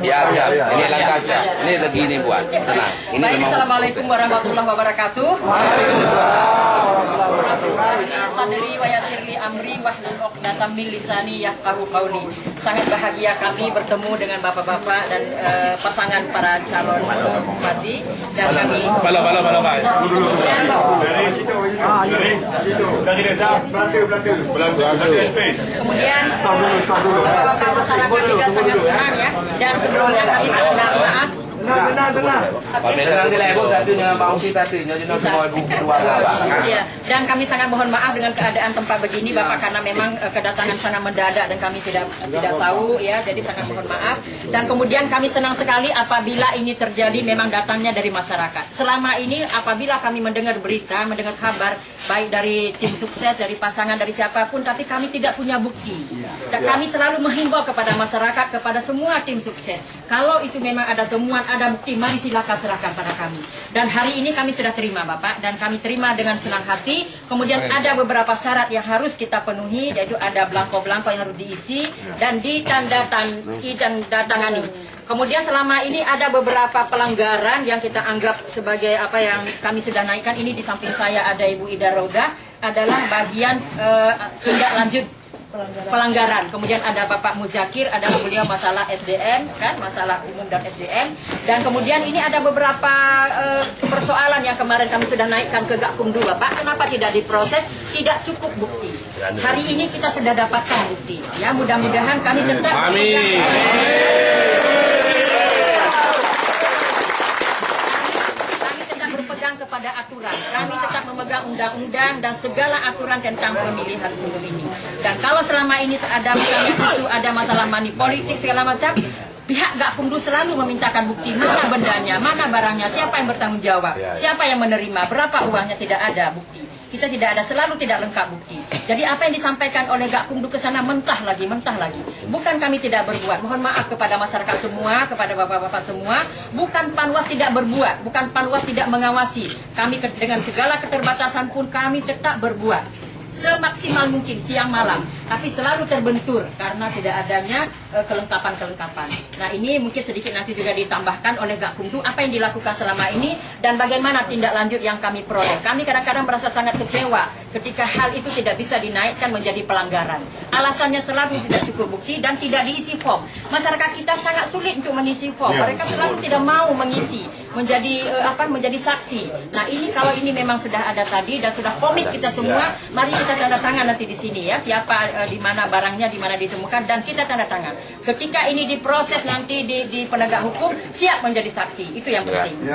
Ya, siap. Ini langkahnya. Ini lagi ini buat. Tenang. Ini Baik, memang. Assalamualaikum warahmatullahi wabarakatuh. Sadri wa yassirli amri wahlul 'uqdatam min lisani yafqahu qawli. Sangat bahagia kami bertemu dengan bapak-bapak dan pasangan para calon bupati dan kami kemudian bapak-bapak masyarakat juga sangat senang ya, dan sebelumnya kami sangat maaf. Iya, dan kami sangat mohon maaf dengan keadaan tempat begini Bapak, karena memang kedatangan sangat mendadak dan kami tidak tahu ya, jadi sangat mohon maaf. Dan kemudian kami senang sekali apabila ini terjadi memang datangnya dari masyarakat. Selama ini apabila kami mendengar berita, mendengar kabar baik dari tim sukses, dari pasangan, dari siapapun, tapi kami tidak punya bukti. Dan kami selalu menghimbau kepada masyarakat, kepada semua tim sukses, kalau itu memang ada temuan, ada bukti, mari silakan serahkan pada kami. Dan hari ini kami sudah terima Bapak, dan kami terima dengan senang hati. Kemudian ada beberapa syarat yang harus kita penuhi, yaitu ada belangko-belangko yang harus diisi dan ditandatangani. Kemudian selama ini ada beberapa pelanggaran yang kita anggap sebagai apa yang kami sudah naikkan. Ini di samping saya ada Ibu Ida Roda, adalah bagian tindak lanjut pelanggaran. Kemudian ada Bapak Muzakir, ada beliau masalah SDM, kan, masalah umum dan SDM. Dan kemudian ini ada beberapa persoalan yang kemarin kami sudah naikkan ke Gakumdu Bapak. Kenapa tidak diproses? Tidak cukup bukti. Hari ini kita sudah dapatkan bukti. Ya, mudah-mudahan kami tetap. Amin. Kepada aturan, kami tetap memegang undang-undang dan segala aturan tentang pemilihan umum ini. Dan kalau selama ini ada misalnya isu, ada masalah money politik segala macam, pihak Gakumdu selalu memintakan bukti, mana bendanya, mana barangnya, siapa yang bertanggung jawab, siapa yang menerima, berapa uangnya, tidak ada bukti. Kita tidak ada, selalu tidak lengkap bukti. Jadi apa yang disampaikan oleh Gakumdu ke sana mentah lagi. Bukan kami tidak berbuat. Mohon maaf kepada masyarakat semua, kepada bapak-bapak semua. Bukan Panwas tidak berbuat, bukan Panwas tidak mengawasi. Kami dengan segala keterbatasan pun kami tetap berbuat semaksimal mungkin siang malam, tapi selalu terbentur karena tidak adanya kelengkapan-kelengkapan. Nah, ini mungkin sedikit nanti juga ditambahkan oleh Gakumdu apa yang dilakukan selama ini dan bagaimana tindak lanjut yang kami peroleh. Kami kadang-kadang merasa sangat kecewa ketika hal itu tidak bisa dinaikkan menjadi pelanggaran. Alasannya selalu tidak cukup bukti dan tidak diisi form. Masyarakat kita sangat sulit untuk mengisi form. Mereka selalu tidak mau mengisi menjadi saksi. Nah, ini kalau ini memang sudah ada tadi dan sudah komit kita semua, mari kita tanda tangan nanti di sini ya, siapa di mana barangnya, di mana ditemukan, dan kita tanda tangan. Ketika ini diproses nanti di penegak hukum, siap menjadi saksi, itu yang penting.